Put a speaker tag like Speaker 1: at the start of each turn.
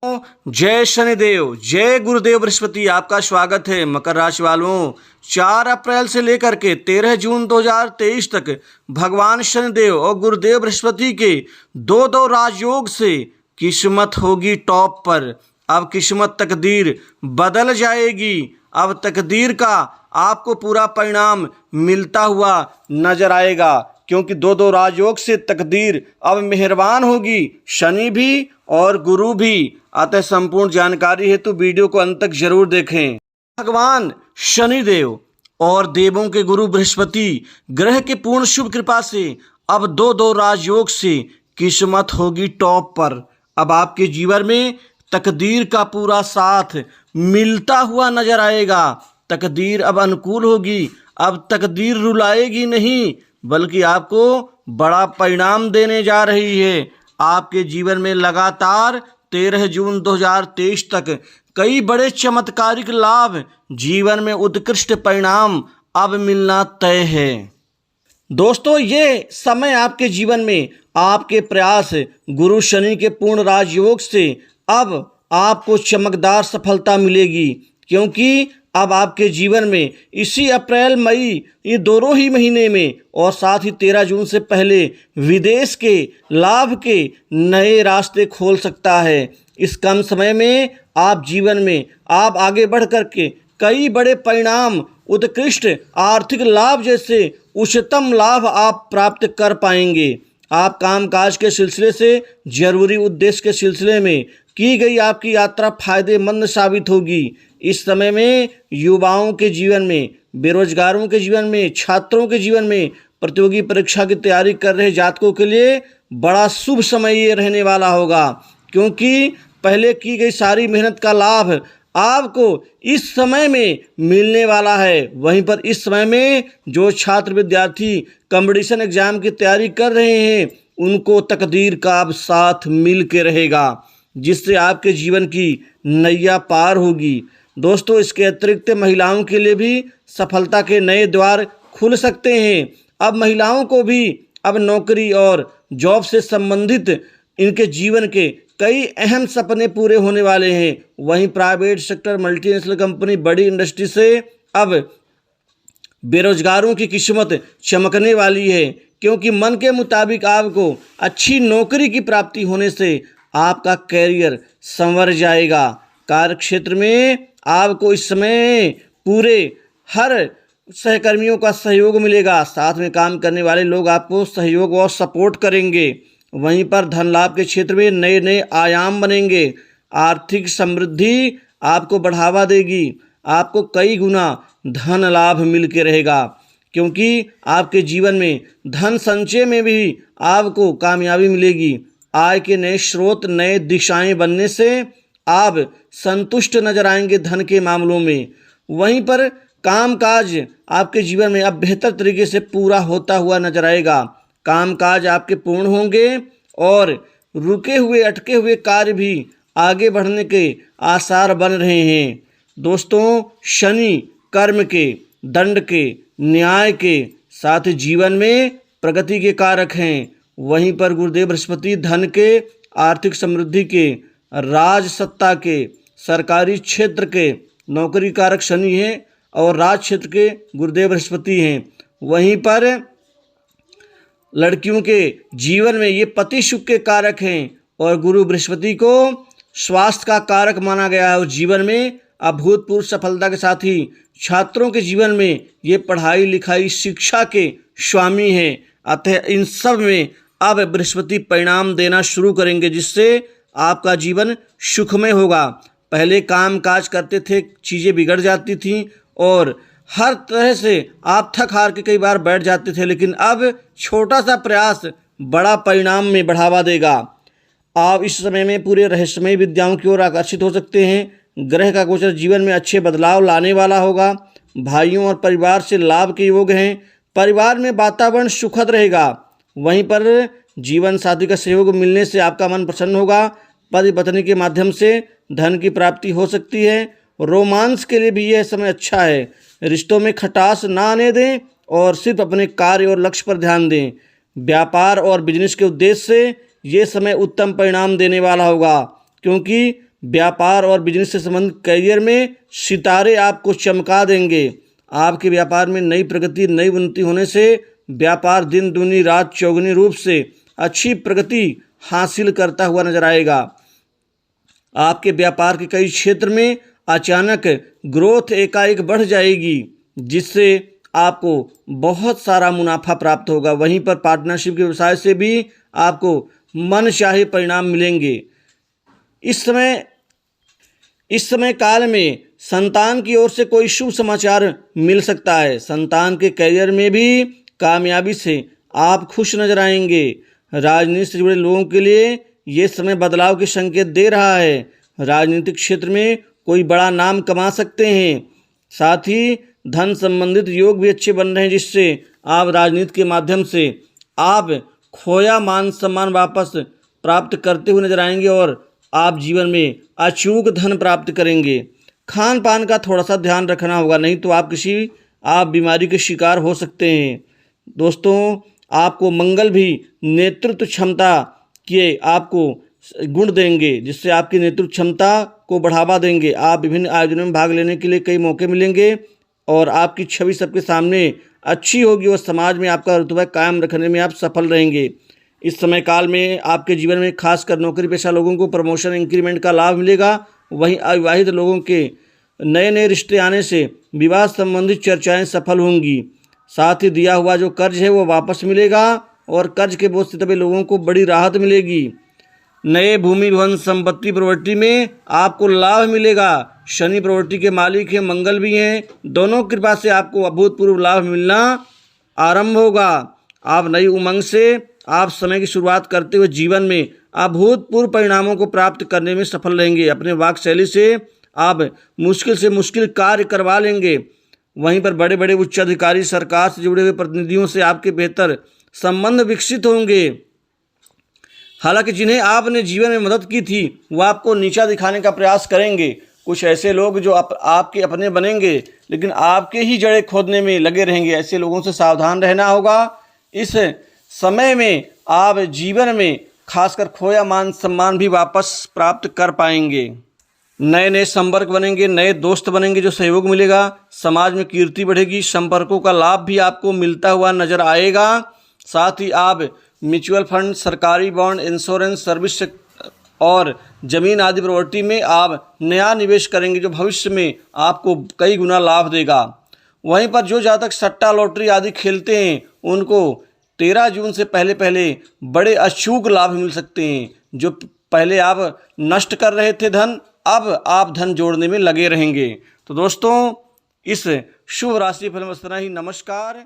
Speaker 1: जय शनिदेव, जय गुरुदेव बृहस्पति। आपका स्वागत है मकर राशि वालों। 4 अप्रैल से लेकर के 13 जून 2023 तक भगवान शनिदेव और गुरुदेव बृहस्पति के दो राजयोग से किस्मत होगी टॉप पर। अब किस्मत तकदीर बदल जाएगी। अब तकदीर का आपको पूरा परिणाम मिलता हुआ नजर आएगा, क्योंकि दो राजयोग से तकदीर अब मेहरबान होगी, शनि भी और गुरु भी। अतः संपूर्ण जानकारी हेतु वीडियो को अंत तक जरूर देखें। भगवान शनिदेव और देवों के गुरु बृहस्पति ग्रह के पूर्ण शुभ कृपा से अब दो राजयोग से किस्मत होगी टॉप पर। अब आपके जीवन में तकदीर का पूरा साथ मिलता हुआ नजर आएगा। तकदीर अब अनुकूल होगी। अब तकदीर रुलाएगी नहीं, बल्कि आपको बड़ा परिणाम देने जा रही है। आपके जीवन में लगातार 13 जून 2023 तक कई बड़े चमत्कारिक लाभ, जीवन में उत्कृष्ट परिणाम अब मिलना तय है। दोस्तों, ये समय आपके जीवन में आपके प्रयास गुरु शनि के पूर्ण राजयोग से अब आपको चमकदार सफलता मिलेगी, क्योंकि अब आपके जीवन में इसी अप्रैल मई ये दोनों ही महीने में और साथ ही 13 जून से पहले विदेश के लाभ के नए रास्ते खोल सकता है। इस कम समय में आप जीवन में आप आगे बढ़ करके कई बड़े परिणाम, उत्कृष्ट आर्थिक लाभ जैसे उच्चतम लाभ आप प्राप्त कर पाएंगे। आप कामकाज के सिलसिले से, जरूरी उद्देश्य के सिलसिले में की गई आपकी यात्रा फायदेमंद साबित होगी। इस समय में युवाओं के जीवन में, बेरोजगारों के जीवन में, छात्रों के जीवन में, प्रतियोगी परीक्षा की तैयारी कर रहे जातकों के लिए बड़ा शुभ समय ये रहने वाला होगा, क्योंकि पहले की गई सारी मेहनत का लाभ आपको इस समय में मिलने वाला है। वहीं पर इस समय में जो छात्र विद्यार्थी कंपटीशन एग्जाम की तैयारी कर रहे हैं, उनको तकदीर का अब साथ मिल के रहेगा, जिससे आपके जीवन की नैया पार होगी। दोस्तों, इसके अतिरिक्त महिलाओं के लिए भी सफलता के नए द्वार खुल सकते हैं। अब महिलाओं को भी अब नौकरी और जॉब से संबंधित इनके जीवन के कई अहम सपने पूरे होने वाले हैं। वहीं प्राइवेट सेक्टर, मल्टीनेशनल कंपनी, बड़ी इंडस्ट्री से अब बेरोजगारों की किस्मत चमकने वाली है, क्योंकि मन के मुताबिक आपको अच्छी नौकरी की प्राप्ति होने से आपका कैरियर संवर जाएगा। कार्य क्षेत्र में आपको इस समय पूरे हर सहकर्मियों का सहयोग मिलेगा। साथ में काम करने वाले लोग आपको सहयोग और सपोर्ट करेंगे। वहीं पर धन लाभ के क्षेत्र में नए नए आयाम बनेंगे। आर्थिक समृद्धि आपको बढ़ावा देगी। आपको कई गुना धन लाभ मिल के रहेगा, क्योंकि आपके जीवन में धन संचय में भी आपको कामयाबी मिलेगी। आय के नए स्रोत, नए दिशाएं बनने से आप संतुष्ट नजर आएंगे धन के मामलों में। वहीं पर कामकाज आपके जीवन में अब बेहतर तरीके से पूरा होता हुआ नजर आएगा। कामकाज आपके पूर्ण होंगे और रुके हुए, अटके हुए कार्य भी आगे बढ़ने के आसार बन रहे हैं। दोस्तों, शनि कर्म के, दंड के, न्याय के साथ जीवन में प्रगति के कारक हैं। वहीं पर गुरुदेव बृहस्पति धन के, आर्थिक समृद्धि के, राज सत्ता के, सरकारी क्षेत्र के नौकरी कारक शनि हैं और राज क्षेत्र के गुरुदेव बृहस्पति हैं। वहीं पर लड़कियों के जीवन में ये पति शुभ के कारक हैं और गुरु बृहस्पति को स्वास्थ्य का कारक माना गया है। और जीवन में अभूतपूर्व सफलता के साथ ही छात्रों के जीवन में ये पढ़ाई लिखाई, शिक्षा के स्वामी हैं। अतः इन सब में अब बृहस्पति परिणाम देना शुरू करेंगे, जिससे आपका जीवन सुखमय होगा। पहले काम काज करते थे, चीज़ें बिगड़ जाती थीं और हर तरह से आप थक हार के कई बार बैठ जाते थे, लेकिन अब छोटा सा प्रयास बड़ा परिणाम में बढ़ावा देगा। आप इस समय में पूरे रहस्यमय विद्याओं की ओर आकर्षित हो सकते हैं। ग्रह का गोचर जीवन में अच्छे बदलाव लाने वाला होगा। भाइयों और परिवार से लाभ के योग हैं। परिवार में वातावरण सुखद रहेगा। वहीं पर जीवन साथी का सहयोग मिलने से आपका मन प्रसन्न होगा। पति पत्नी के माध्यम से धन की प्राप्ति हो सकती है। रोमांस के लिए भी यह समय अच्छा है। रिश्तों में खटास ना आने दें और सिर्फ अपने कार्य और लक्ष्य पर ध्यान दें। व्यापार और बिजनेस के उद्देश्य से ये समय उत्तम परिणाम देने वाला होगा, क्योंकि व्यापार और बिजनेस से संबंधित करियर में सितारे आपको चमका देंगे। आपके व्यापार में नई प्रगति, नई उन्नति होने से व्यापार दिन दूनी रात चौगुनी रूप से अच्छी प्रगति हासिल करता हुआ नजर आएगा। आपके व्यापार के कई क्षेत्र में अचानक ग्रोथ एकाएक बढ़ जाएगी, जिससे आपको बहुत सारा मुनाफा प्राप्त होगा। वहीं पर पार्टनरशिप के व्यवसाय से भी आपको मनचाहे परिणाम मिलेंगे। इस समय काल में संतान की ओर से कोई शुभ समाचार मिल सकता है। संतान के करियर में भी कामयाबी से आप खुश नजर आएंगे। राजनीति से जुड़े लोगों के लिए ये समय बदलाव के संकेत दे रहा है। राजनीतिक क्षेत्र में कोई बड़ा नाम कमा सकते हैं। साथ ही धन संबंधित योग भी अच्छे बन रहे हैं, जिससे आप राजनीति के माध्यम से आप खोया मान सम्मान वापस प्राप्त करते हुए नजर आएंगे और आप जीवन में अचूक धन प्राप्त करेंगे। खान पान का थोड़ा सा ध्यान रखना होगा, नहीं तो आप बीमारी के शिकार हो सकते हैं। दोस्तों, आपको मंगल भी नेतृत्व क्षमता के आपको गुण देंगे, जिससे आपकी नेतृत्व क्षमता को बढ़ावा देंगे। आप विभिन्न आयोजनों में भाग लेने के लिए कई मौके मिलेंगे और आपकी छवि सबके सामने अच्छी होगी और समाज में आपका रुतबा कायम रखने में आप सफल रहेंगे। इस समय काल में आपके जीवन में खासकर नौकरी पेशा लोगों को प्रमोशन, इंक्रीमेंट का लाभ मिलेगा। वहीं अविवाहित लोगों के नए नए रिश्ते आने से विवाह संबंधित चर्चाएं सफल होंगी। साथ ही दिया हुआ जो कर्ज है वो वापस मिलेगा और कर्ज के बोझ से दबे लोगों को बड़ी राहत मिलेगी। नए भूमि भवन संपत्ति प्रॉपर्टी में आपको लाभ मिलेगा। शनि प्रॉपर्टी के मालिक हैं, मंगल भी हैं। दोनों कृपा से आपको अभूतपूर्व लाभ मिलना आरंभ होगा। आप नई उमंग से आप समय की शुरुआत करते हुए जीवन में अभूतपूर्व परिणामों को प्राप्त करने में सफल रहेंगे। अपने वाक शैली से आप मुश्किल से मुश्किल कार्य करवा लेंगे। वहीं पर बड़े बड़े उच्च अधिकारी, सरकार से जुड़े हुए प्रतिनिधियों से आपके बेहतर संबंध विकसित होंगे। हालांकि जिन्हें आपने जीवन में मदद की थी वह आपको नीचा दिखाने का प्रयास करेंगे। कुछ ऐसे लोग जो आपके अपने बनेंगे लेकिन आपके ही जड़ें खोदने में लगे रहेंगे। ऐसे लोगों से सावधान रहना होगा। इस समय में आप जीवन में खासकर खोया मान सम्मान भी वापस प्राप्त कर पाएंगे। नए नए संपर्क बनेंगे, नए दोस्त बनेंगे जो सहयोग मिलेगा। समाज में कीर्ति बढ़ेगी। संपर्कों का लाभ भी आपको मिलता हुआ नजर आएगा। साथ ही आप म्यूचुअल फंड, सरकारी बॉन्ड, इंश्योरेंस सर्विस और जमीन आदि प्रॉपर्टी में आप नया निवेश करेंगे जो भविष्य में आपको कई गुना लाभ देगा। वहीं पर जो जातक सट्टा, लॉटरी आदि खेलते हैं उनको 13 जून से पहले बड़े अचूक लाभ मिल सकते हैं। जो पहले आप नष्ट कर रहे थे धन, अब आप धन जोड़ने में लगे रहेंगे। तो दोस्तों, इस शुभ राशि फल में इतना ही। नमस्कार।